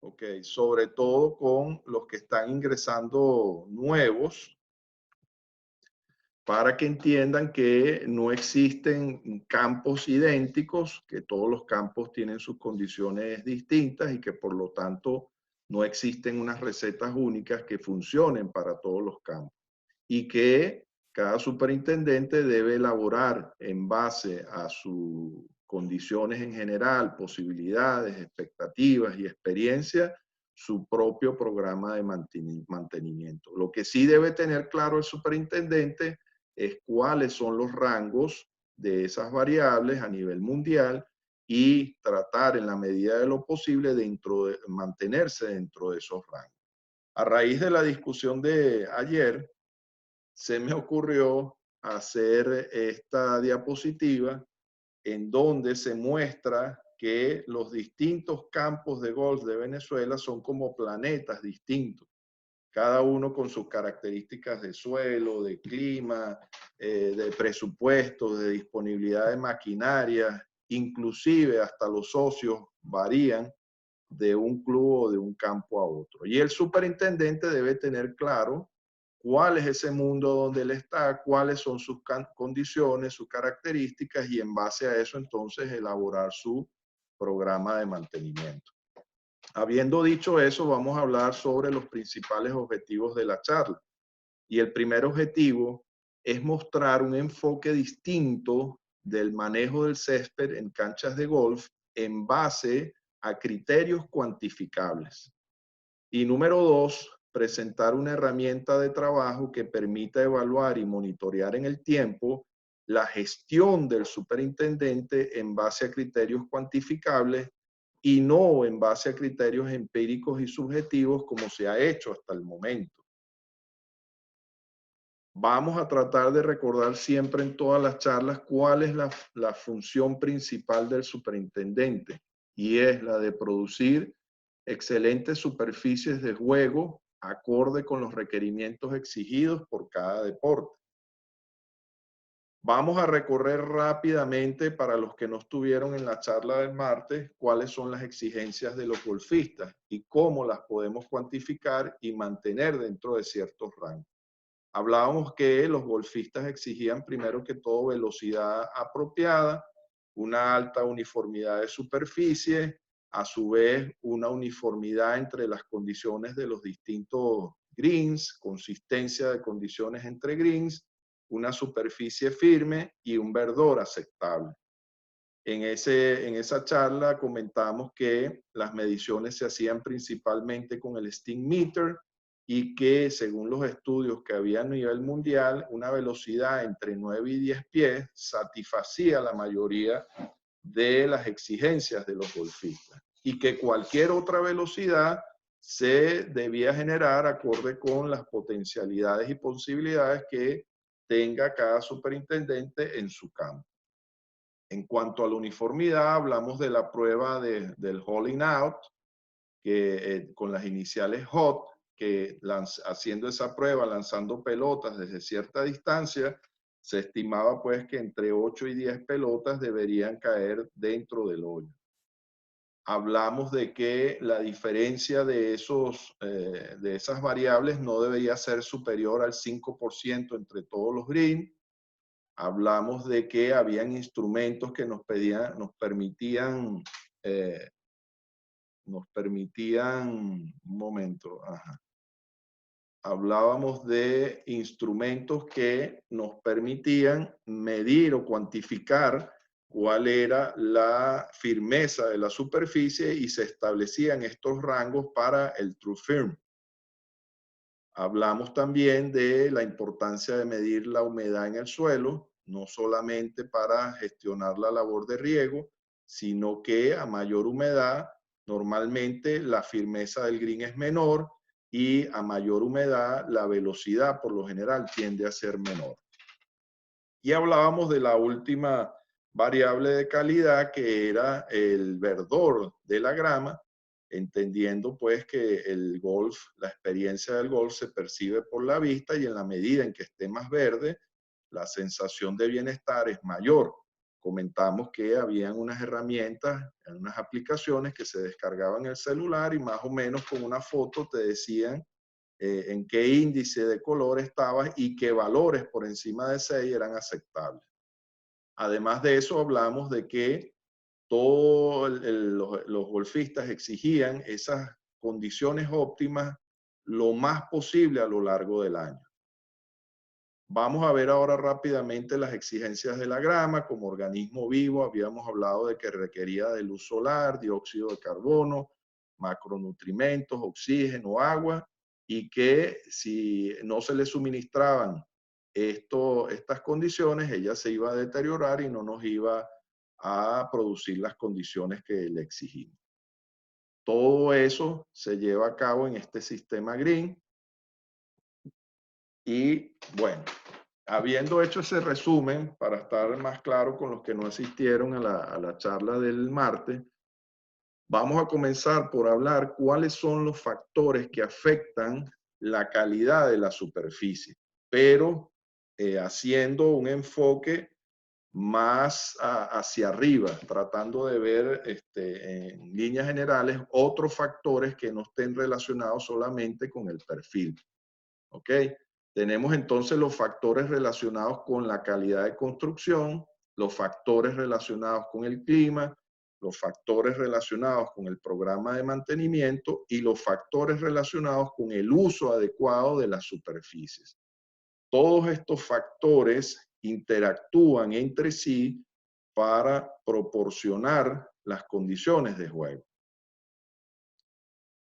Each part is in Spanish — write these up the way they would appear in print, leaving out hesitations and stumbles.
¿ok? Sobre todo con los que están ingresando nuevos, para que entiendan que no existen campos idénticos, que todos los campos tienen sus condiciones distintas y que por lo tanto no existen unas recetas únicas que funcionen para todos los campos. Y que cada superintendente debe elaborar en base a sus condiciones en general, posibilidades, expectativas y experiencia, su propio programa de mantenimiento. Lo que sí debe tener claro el superintendente es cuáles son los rangos de esas variables a nivel mundial y tratar en la medida de lo posible mantenerse dentro de esos rangos. A raíz de la discusión de ayer, se me ocurrió hacer esta diapositiva en donde se muestra que los distintos campos de golf de Venezuela son como planetas distintos, cada uno con sus características de suelo, de clima, de presupuestos, de disponibilidad de maquinaria, inclusive hasta los socios varían de un club o de un campo a otro. Y el superintendente debe tener claro cuál es ese mundo donde él está, cuáles son sus condiciones, sus características y en base a eso entonces elaborar su programa de mantenimiento. Habiendo dicho eso, vamos a hablar sobre los principales objetivos de la charla. Y el primer objetivo es mostrar un enfoque distinto del manejo del césped en canchas de golf en base a criterios cuantificables. Y número dos, presentar una herramienta de trabajo que permita evaluar y monitorear en el tiempo la gestión del superintendente en base a criterios cuantificables y no en base a criterios empíricos y subjetivos como se ha hecho hasta el momento. Vamos a tratar de recordar siempre en todas las charlas cuál es la función principal del superintendente y es la de producir excelentes superficies de juego acorde con los requerimientos exigidos por cada deporte. Vamos a recorrer rápidamente para los que no estuvieron en la charla del martes cuáles son las exigencias de los golfistas y cómo las podemos cuantificar y mantener dentro de ciertos rangos. Hablábamos que los golfistas exigían primero que todo velocidad apropiada, una alta uniformidad de superficie, a su vez una uniformidad entre las condiciones de los distintos greens, consistencia de condiciones entre greens, una superficie firme y un verdor aceptable. En esa charla comentamos que las mediciones se hacían principalmente con el Sting Meter y que según los estudios que había a nivel mundial, una velocidad entre 9 y 10 pies satisfacía la mayoría de las exigencias de los golfistas y que cualquier otra velocidad se debía generar acorde con las potencialidades y posibilidades que tenga cada superintendente en su campo. En cuanto a la uniformidad, hablamos de la prueba del Holding Out, que con las iniciales HOT, que haciendo esa prueba, lanzando pelotas desde cierta distancia, se estimaba pues que entre 8 y 10 pelotas deberían caer dentro del hoyo. Hablamos de que la diferencia de esas variables no debería ser superior al 5% entre todos los greens. Hablamos de que habían instrumentos que nos permitían, un momento, ajá. Hablábamos de instrumentos que nos permitían medir o cuantificar cuál era la firmeza de la superficie y se establecían estos rangos para el True Firm. Hablamos también de la importancia de medir la humedad en el suelo, no solamente para gestionar la labor de riego, sino que a mayor humedad, normalmente la firmeza del green es menor y a mayor humedad la velocidad por lo general tiende a ser menor. Y hablábamos de la última variable de calidad que era el verdor de la grama, entendiendo pues que el golf, la experiencia del golf se percibe por la vista y en la medida en que esté más verde, la sensación de bienestar es mayor. comentamos que habían unas herramientas, unas aplicaciones que se descargaban en el celular y más o menos con una foto te decían en qué índice de color estabas y qué valores por encima de 6 eran aceptables. Además de eso, hablamos de que todos los golfistas exigían esas condiciones óptimas lo más posible a lo largo del año. Vamos a ver ahora rápidamente las exigencias de la grama. Como organismo vivo, habíamos hablado de que requería de luz solar, dióxido de carbono, macronutrimentos, oxígeno, agua, y que si no se le suministraban estas condiciones, ella se iba a deteriorar y no nos iba a producir las condiciones que le exigimos. Todo eso se lleva a cabo en este sistema Green. Y bueno, habiendo hecho ese resumen, para estar más claro con los que no asistieron a la charla del martes, vamos a comenzar por hablar cuáles son los factores que afectan la calidad de la superficie, pero haciendo un enfoque más hacia arriba, tratando de ver en líneas generales otros factores que no estén relacionados solamente con el perfil. ¿Ok? Tenemos entonces los factores relacionados con la calidad de construcción, los factores relacionados con el clima, los factores relacionados con el programa de mantenimiento y los factores relacionados con el uso adecuado de las superficies. Todos estos factores interactúan entre sí para proporcionar las condiciones de juego.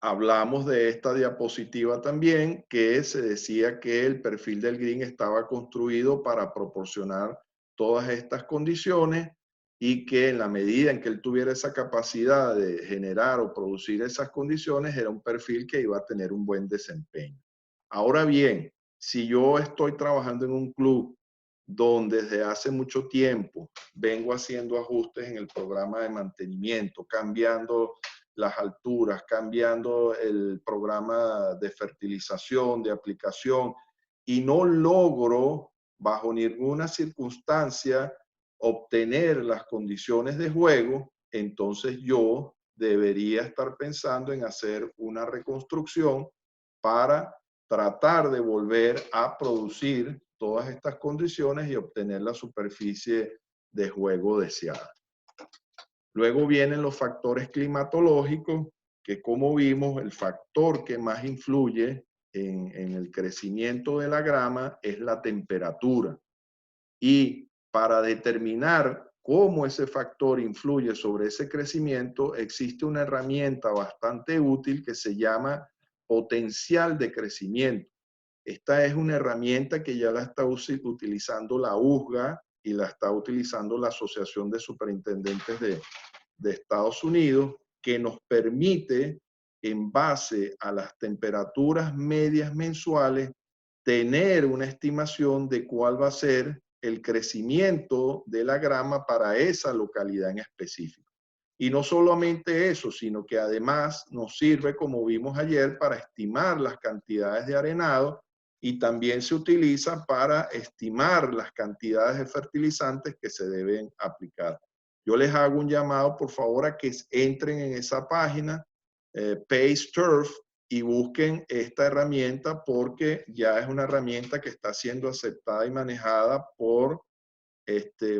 Hablamos de esta diapositiva también, que se decía que el perfil del green estaba construido para proporcionar todas estas condiciones y que en la medida en que él tuviera esa capacidad de generar o producir esas condiciones, era un perfil que iba a tener un buen desempeño. Ahora bien, si yo estoy trabajando en un club donde desde hace mucho tiempo vengo haciendo ajustes en el programa de mantenimiento, cambiando las alturas, cambiando el programa de fertilización, de aplicación, y no logro bajo ninguna circunstancia obtener las condiciones de juego, entonces yo debería estar pensando en hacer una reconstrucción para tratar de volver a producir todas estas condiciones y obtener la superficie de juego deseada. Luego vienen los factores climatológicos, que como vimos, el factor que más influye en el crecimiento de la grama es la temperatura. Y para determinar cómo ese factor influye sobre ese crecimiento, existe una herramienta bastante útil que se llama potencial de crecimiento. Esta es una herramienta que ya la está utilizando la USGA y la está utilizando la Asociación de Superintendentes de Estados Unidos, que nos permite, en base a las temperaturas medias mensuales, tener una estimación de cuál va a ser el crecimiento de la grama para esa localidad en específico. Y no solamente eso, sino que además nos sirve, como vimos ayer, para estimar las cantidades de arenado y también se utiliza para estimar las cantidades de fertilizantes que se deben aplicar. Yo les hago un llamado, por favor, a que entren en esa página, Pace Turf, y busquen esta herramienta porque ya es una herramienta que está siendo aceptada y manejada por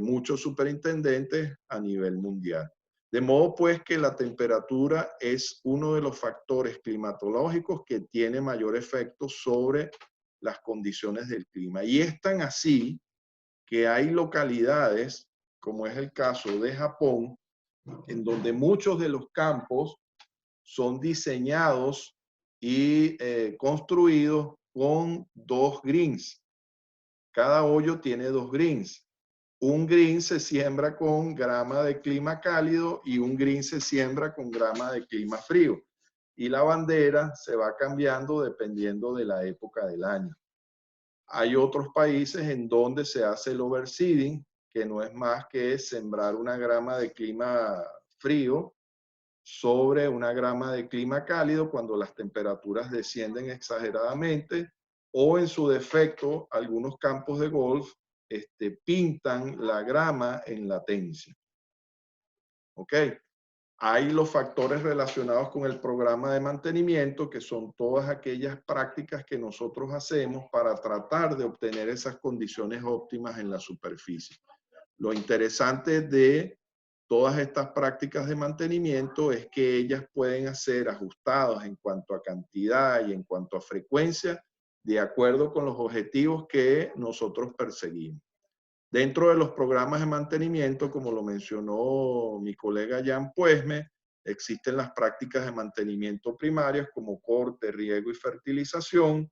muchos superintendentes a nivel mundial. De modo pues que la temperatura es uno de los factores climatológicos que tiene mayor efecto sobre las condiciones del clima. Y es tan así que hay localidades, como es el caso de Japón, en donde muchos de los campos son diseñados y construidos con 2 greens. Cada hoyo tiene 2 greens. Un green se siembra con grama de clima cálido y un green se siembra con grama de clima frío. Y la bandera se va cambiando dependiendo de la época del año. Hay otros países en donde se hace el overseeding, que no es más que sembrar una grama de clima frío sobre una grama de clima cálido cuando las temperaturas descienden exageradamente, o en su defecto, algunos campos de golf pintan la grama en latencia. ¿Ok? Hay los factores relacionados con el programa de mantenimiento, que son todas aquellas prácticas que nosotros hacemos para tratar de obtener esas condiciones óptimas en la superficie. Lo interesante de todas estas prácticas de mantenimiento es que ellas pueden ser ajustadas en cuanto a cantidad y en cuanto a frecuencia, de acuerdo con los objetivos que nosotros perseguimos. Dentro de los programas de mantenimiento, como lo mencionó mi colega Jan Puesme, existen las prácticas de mantenimiento primarias como corte, riego y fertilización.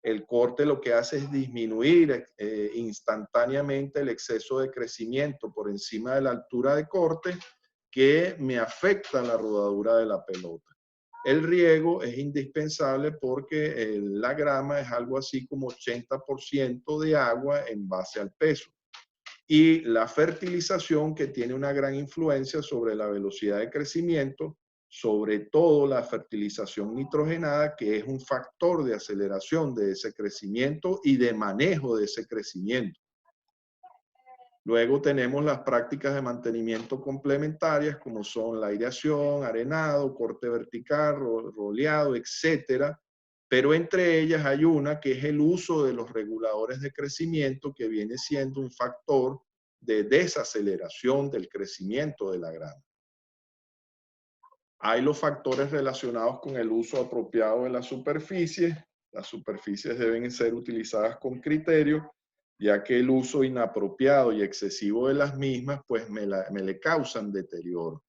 El corte lo que hace es disminuir instantáneamente el exceso de crecimiento por encima de la altura de corte que me afecta la rodadura de la pelota. El riego es indispensable porque la grama es algo así como 80% de agua en base al peso. Y la fertilización, que tiene una gran influencia sobre la velocidad de crecimiento, sobre todo la fertilización nitrogenada, que es un factor de aceleración de ese crecimiento y de manejo de ese crecimiento. Luego tenemos las prácticas de mantenimiento complementarias, como son la aireación, arenado, corte vertical, roleado, etcétera. Pero entre ellas hay una que es el uso de los reguladores de crecimiento, que viene siendo un factor de desaceleración del crecimiento de la grama. Hay los factores relacionados con el uso apropiado de las superficies. Las superficies deben ser utilizadas con criterio, ya que el uso inapropiado y excesivo de las mismas, pues me le causan deterioro.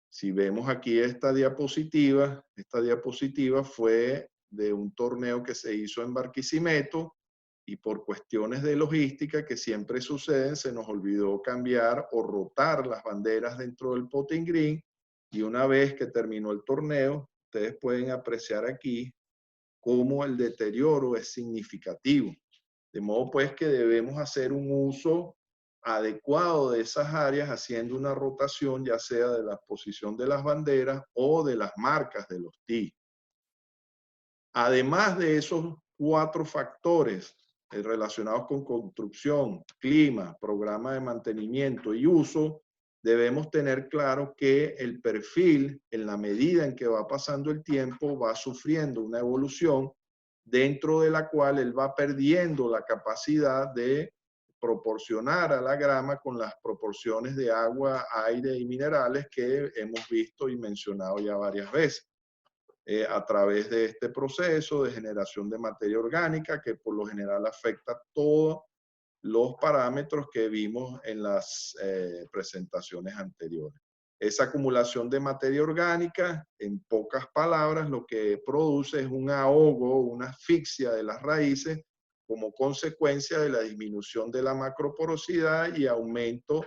Si vemos aquí esta diapositiva fue de un torneo que se hizo en Barquisimeto, y por cuestiones de logística que siempre suceden, se nos olvidó cambiar o rotar las banderas dentro del putting green, y una vez que terminó el torneo, ustedes pueden apreciar aquí cómo el deterioro es significativo. De modo pues que debemos hacer un uso adecuado de esas áreas, haciendo una rotación ya sea de la posición de las banderas o de las marcas de los tees. Además de esos 4 factores relacionados con construcción, clima, programa de mantenimiento y uso, debemos tener claro que el perfil, en la medida en que va pasando el tiempo, va sufriendo una evolución dentro de la cual él va perdiendo la capacidad de proporcionar a la grama con las proporciones de agua, aire y minerales que hemos visto y mencionado ya varias veces. A través de este proceso de generación de materia orgánica, que por lo general afecta todos los parámetros que vimos en las presentaciones anteriores. Esa acumulación de materia orgánica, en pocas palabras, lo que produce es un ahogo, una asfixia de las raíces como consecuencia de la disminución de la macroporosidad y aumento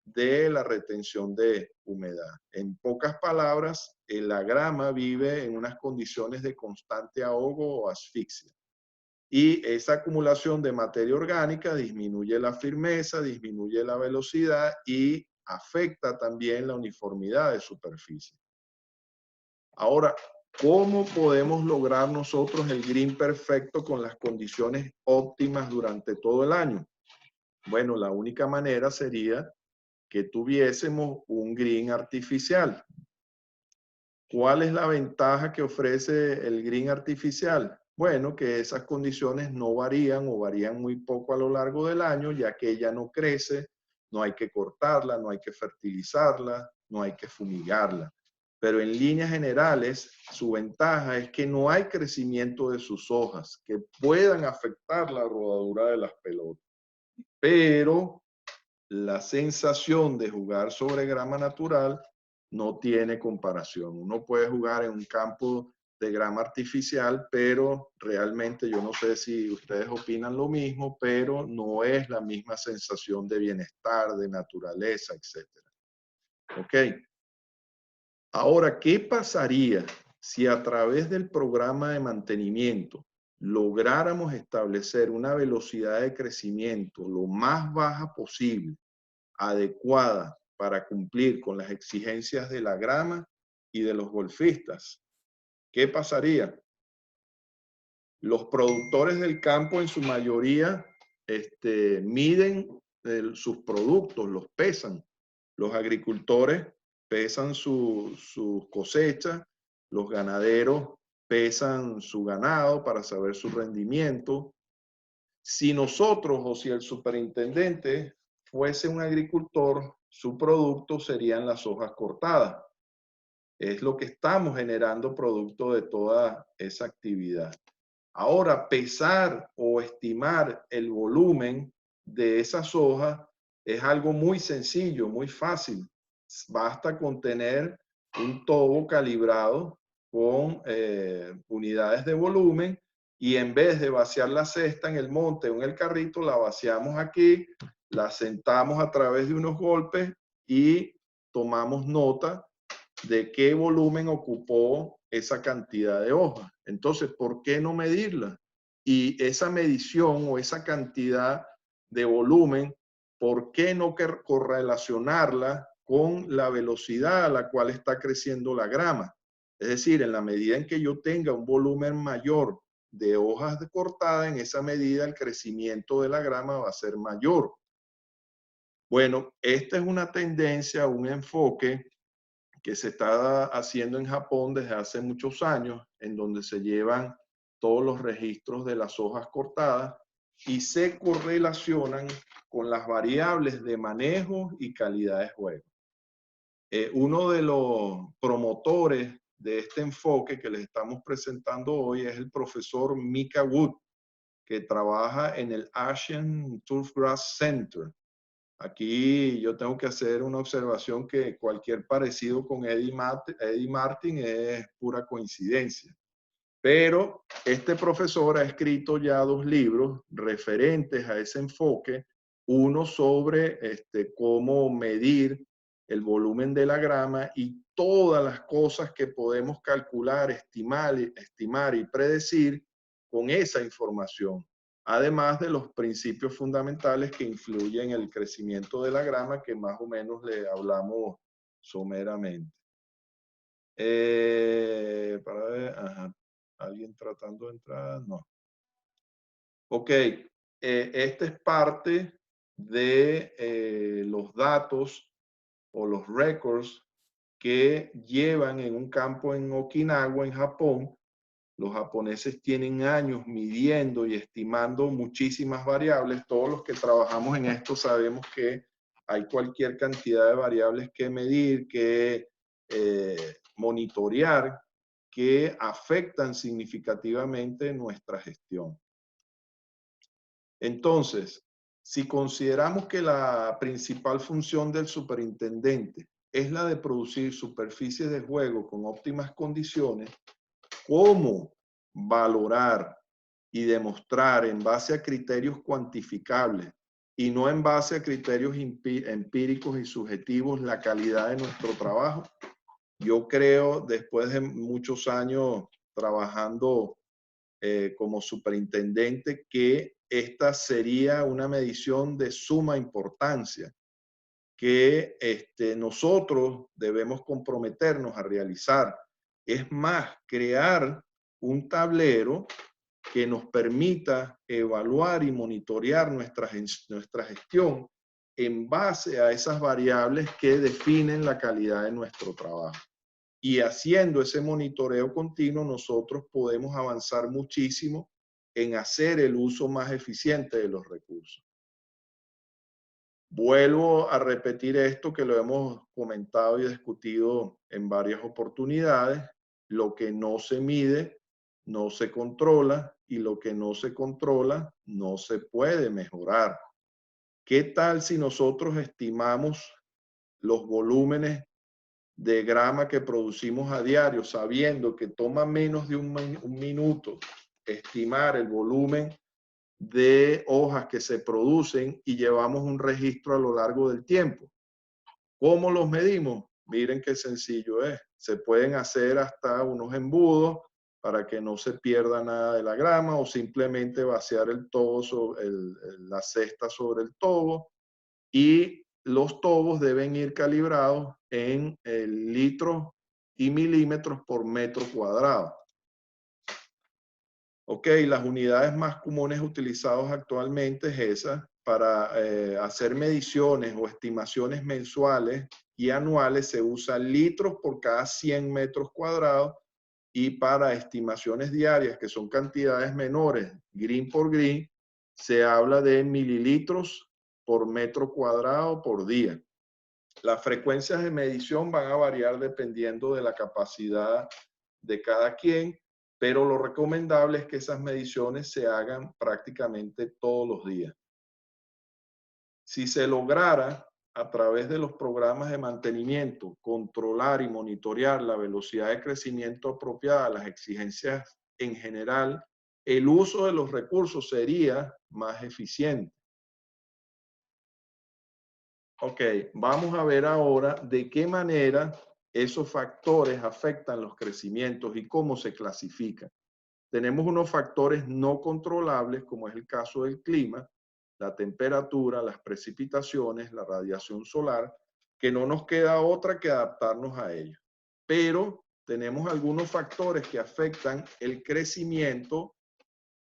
de la retención de humedad. En pocas palabras, la grama vive en unas condiciones de constante ahogo o asfixia. Y esa acumulación de materia orgánica disminuye la firmeza, disminuye la velocidad y afecta también la uniformidad de superficie. Ahora, ¿cómo podemos lograr nosotros el green perfecto con las condiciones óptimas durante todo el año? Bueno, la única manera sería que tuviésemos un green artificial. ¿Cuál es la ventaja que ofrece el green artificial? Bueno, que esas condiciones no varían o varían muy poco a lo largo del año, ya que ella no crece, no hay que cortarla, no hay que fertilizarla, no hay que fumigarla. Pero en líneas generales, su ventaja es que no hay crecimiento de sus hojas que puedan afectar la rodadura de las pelotas. Pero la sensación de jugar sobre grama natural no tiene comparación. Uno puede jugar en un campo de grama artificial, pero realmente yo no sé si ustedes opinan lo mismo, pero no es la misma sensación de bienestar, de naturaleza, etc. ¿Ok? Ahora, ¿qué pasaría si a través del programa de mantenimiento lográramos establecer una velocidad de crecimiento lo más baja posible, adecuada para cumplir con las exigencias de la grama y de los golfistas? ¿Qué pasaría? Los productores del campo en su mayoría miden sus productos, los pesan. Los agricultores pesan sus cosechas, los ganaderos pesan su ganado para saber su rendimiento. Si nosotros o si el superintendente fuese un agricultor, su producto serían las hojas cortadas. Es lo que estamos generando producto de toda esa actividad. Ahora, pesar o estimar el volumen de esas hojas es algo muy sencillo, muy fácil. Basta con tener un tobo calibrado con unidades de volumen y en vez de vaciar la cesta en el monte o en el carrito, la vaciamos aquí, la sentamos a través de unos golpes y tomamos nota de qué volumen ocupó esa cantidad de hojas. Entonces, ¿por qué no medirla? Y esa medición o esa cantidad de volumen, ¿por qué no correlacionarla con la velocidad a la cual está creciendo la grama? Es decir, en la medida en que yo tenga un volumen mayor de hojas cortadas, en esa medida el crecimiento de la grama va a ser mayor. Bueno, esta es una tendencia, un enfoque que se está haciendo en Japón desde hace muchos años, en donde se llevan todos los registros de las hojas cortadas y se correlacionan con las variables de manejo y calidad de juego. Uno de los promotores de este enfoque que les estamos presentando hoy es el profesor Mika Wood, que trabaja en el Asian Turfgrass Center. Aquí yo tengo que hacer una observación que cualquier parecido con Eddie Martin es pura coincidencia. Pero este profesor ha escrito ya 2 libros referentes a ese enfoque, uno sobre cómo medir el volumen de la grama y todas las cosas que podemos calcular, estimar y predecir con esa información, además de los principios fundamentales que influyen en el crecimiento de la grama, que más o menos le hablamos someramente. Para ver, ajá. ¿Alguien tratando de entrar? No. Ok, esta es parte de los datos o los records que llevan en un campo en Okinawa, en Japón. Los japoneses tienen años midiendo y estimando muchísimas variables. Todos los que trabajamos en esto sabemos que hay cualquier cantidad de variables que medir, que monitorear, que afectan significativamente nuestra gestión. Entonces, si consideramos que la principal función del superintendente es la de producir superficies de juego con óptimas condiciones, ¿cómo valorar y demostrar en base a criterios cuantificables y no en base a criterios empíricos y subjetivos la calidad de nuestro trabajo? Yo creo, después de muchos años trabajando como superintendente, que esta sería una medición de suma importancia que nosotros debemos comprometernos a realizar. Es más, crear un tablero que nos permita evaluar y monitorear nuestra gestión en base a esas variables que definen la calidad de nuestro trabajo. Y haciendo ese monitoreo continuo, nosotros podemos avanzar muchísimo en hacer el uso más eficiente de los recursos. Vuelvo a repetir esto que lo hemos comentado y discutido en varias oportunidades. Lo que no se mide, no se controla, y lo que no se controla, no se puede mejorar. ¿Qué tal si nosotros estimamos los volúmenes de grama que producimos a diario, sabiendo que toma menos de un minuto estimar el volumen de hojas que se producen y llevamos un registro a lo largo del tiempo? ¿Cómo los medimos? Miren qué sencillo es. Se pueden hacer hasta unos embudos para que no se pierda nada de la grama, o simplemente vaciar el tobo la cesta sobre el tobo, y los tobos deben ir calibrados en litros y milímetros por metro cuadrado. Ok, las unidades más comunes utilizadas actualmente es esa. Para hacer mediciones o estimaciones mensuales y anuales se usa litros por cada 100 metros cuadrados, y para estimaciones diarias, que son cantidades menores, green por green, se habla de mililitros por metro cuadrado por día. Las frecuencias de medición van a variar dependiendo de la capacidad de cada quien, pero lo recomendable es que esas mediciones se hagan prácticamente todos los días. Si se lograra a través de los programas de mantenimiento controlar y monitorear la velocidad de crecimiento apropiada a las exigencias en general, el uso de los recursos sería más eficiente. Ok, vamos a ver ahora de qué manera esos factores afectan los crecimientos y cómo se clasifican. Tenemos unos factores no controlables, como es el caso del clima, la temperatura, las precipitaciones, la radiación solar, que no nos queda otra que adaptarnos a ellos. Pero tenemos algunos factores que afectan el crecimiento,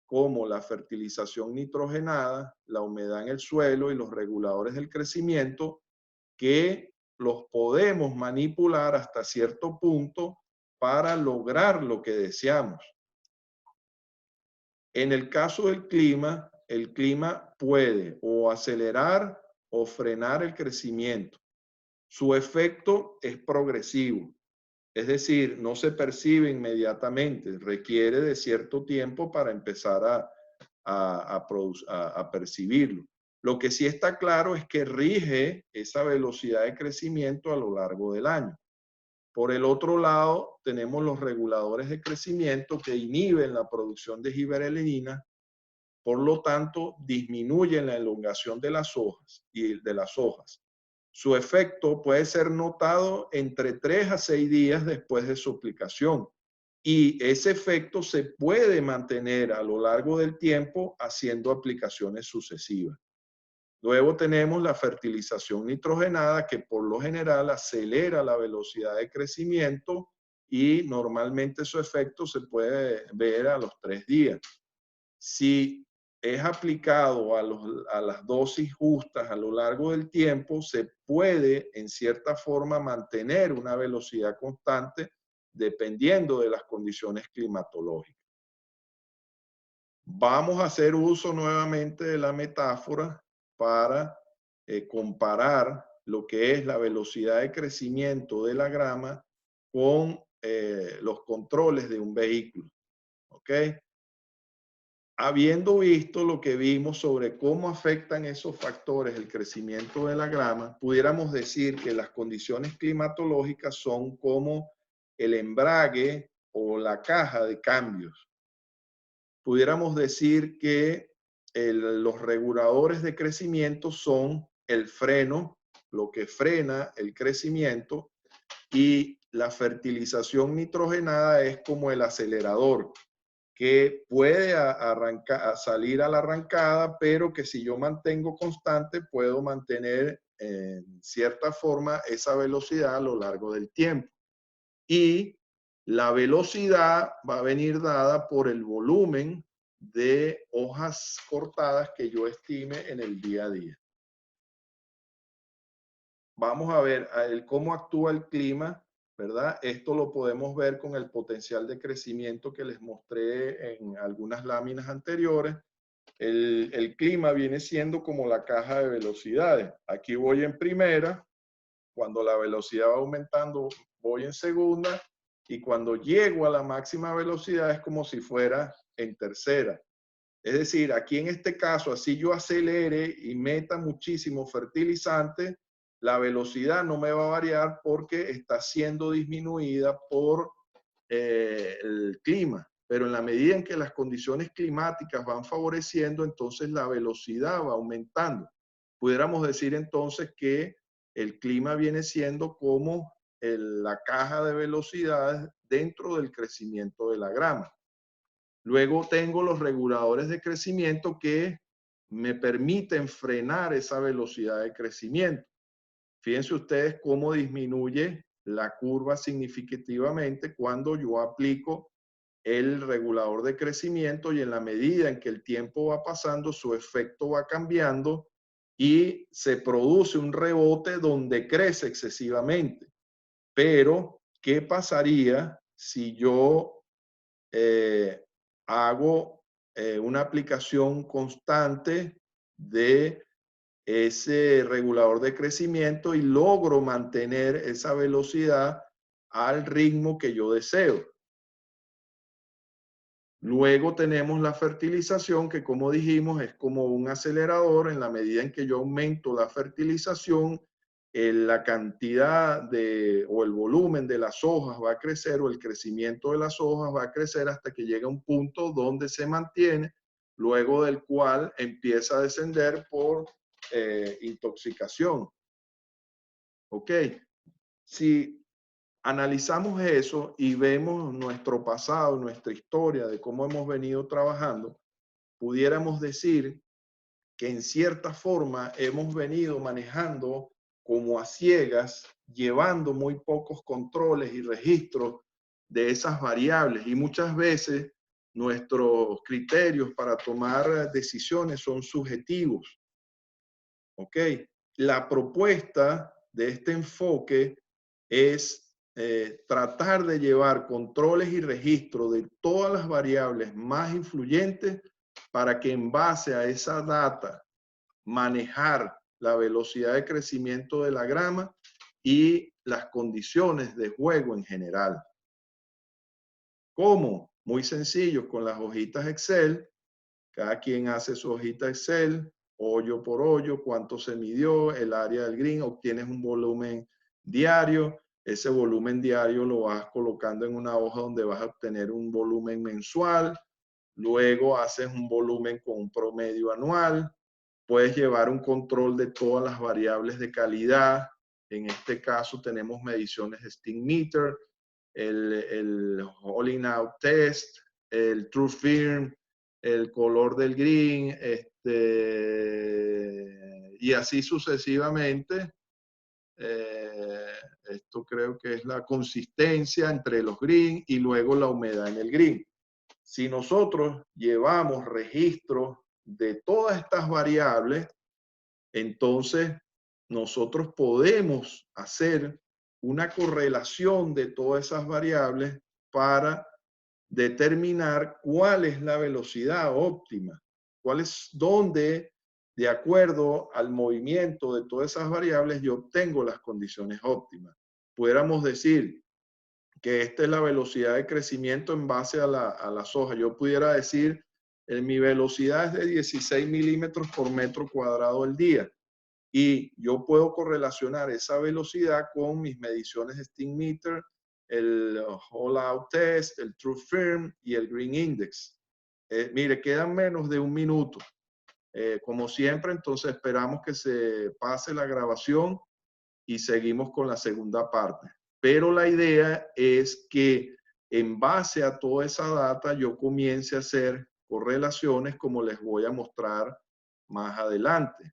como la fertilización nitrogenada, la humedad en el suelo y los reguladores del crecimiento, que los podemos manipular hasta cierto punto para lograr lo que deseamos. En el caso del clima, el clima puede o acelerar o frenar el crecimiento. Su efecto es progresivo, es decir, no se percibe inmediatamente, requiere de cierto tiempo para empezar a percibirlo. Lo que sí está claro es que rige esa velocidad de crecimiento a lo largo del año. Por el otro lado, tenemos los reguladores de crecimiento que inhiben la producción de gibberelina, por lo tanto, disminuyen la elongación de las hojas Su efecto puede ser notado entre 3 a 6 días después de su aplicación, y ese efecto se puede mantener a lo largo del tiempo haciendo aplicaciones sucesivas. Luego tenemos la fertilización nitrogenada, que por lo general acelera la velocidad de crecimiento y normalmente su efecto se puede ver a los 3 días. Si es aplicado a las dosis justas a lo largo del tiempo, se puede en cierta forma mantener una velocidad constante dependiendo de las condiciones climatológicas. Vamos a hacer uso nuevamente de la metáfora para comparar lo que es la velocidad de crecimiento de la grama con los controles de un vehículo. ¿Ok? Habiendo visto lo que vimos sobre cómo afectan esos factores el crecimiento de la grama, pudiéramos decir que las condiciones climatológicas son como el embrague o la caja de cambios. Pudiéramos decir que los reguladores de crecimiento son el freno, lo que frena el crecimiento, y la fertilización nitrogenada es como el acelerador, que puede salir a la arrancada, pero que si yo mantengo constante, puedo mantener en cierta forma esa velocidad a lo largo del tiempo. Y la velocidad va a venir dada por el volumen de hojas cortadas que yo estime en el día a día. Vamos a ver cómo actúa el clima, ¿verdad? Esto lo podemos ver con el potencial de crecimiento que les mostré en algunas láminas anteriores. El clima viene siendo como la caja de velocidades. Aquí voy en primera, cuando la velocidad va aumentando voy en segunda, y cuando llego a la máxima velocidad es como si fuera en tercera. Es decir, aquí en este caso, así yo acelere y meta muchísimo fertilizante, la velocidad no me va a variar porque está siendo disminuida por el clima. Pero en la medida en que las condiciones climáticas van favoreciendo, entonces la velocidad va aumentando. Pudiéramos decir entonces que el clima viene siendo como la caja de velocidades dentro del crecimiento de la grama. Luego tengo los reguladores de crecimiento que me permiten frenar esa velocidad de crecimiento. Fíjense ustedes cómo disminuye la curva significativamente cuando yo aplico el regulador de crecimiento, y en la medida en que el tiempo va pasando, su efecto va cambiando y se produce un rebote donde crece excesivamente. Pero, ¿qué pasaría si yo hago una aplicación constante de ese regulador de crecimiento y logro mantener esa velocidad al ritmo que yo deseo? Luego tenemos la fertilización, que como dijimos es como un acelerador. En la medida en que yo aumento la fertilización, la cantidad o el volumen de las hojas va a crecer, o el crecimiento de las hojas va a crecer hasta que llega a un punto donde se mantiene, luego del cual empieza a descender por intoxicación. ¿Ok? Si analizamos eso y vemos nuestro pasado, nuestra historia de cómo hemos venido trabajando, pudiéramos decir que en cierta forma hemos venido manejando como a ciegas, llevando muy pocos controles y registros de esas variables, y muchas veces nuestros criterios para tomar decisiones son subjetivos. ¿Ok? La propuesta de este enfoque es tratar de llevar controles y registros de todas las variables más influyentes para que en base a esa data manejar la velocidad de crecimiento de la grama y las condiciones de juego en general. ¿Cómo? Muy sencillo, con las hojitas Excel. Cada quien hace su hojita Excel, hoyo por hoyo, cuánto se midió, el área del green, obtienes un volumen diario. Ese volumen diario lo vas colocando en una hoja donde vas a obtener un volumen mensual. Luego haces un volumen con un promedio anual. Puedes llevar un control de todas las variables de calidad. En este caso tenemos mediciones de Stickmeter, el Holding Out Test, el True Firm, el color del green, y así sucesivamente. Esto creo que es la consistencia entre los green y luego la humedad en el green. Si nosotros llevamos registros de todas estas variables, entonces nosotros podemos hacer una correlación de todas esas variables para determinar cuál es la velocidad óptima, cuál es donde, de acuerdo al movimiento de todas esas variables, yo obtengo las condiciones óptimas. Pudiéramos decir que esta es la velocidad de crecimiento en base a las hojas. Yo pudiera decir, mi velocidad es de 16 milímetros por metro cuadrado al día. Y yo puedo correlacionar esa velocidad con mis mediciones de Stickmeter, el Hole Out Test, el True Firm y el Green Index. Mire, quedan menos de un minuto. Como siempre, entonces esperamos que se pase la grabación y seguimos con la segunda parte. Pero la idea es que en base a toda esa data yo comience a hacer correlaciones como les voy a mostrar más adelante.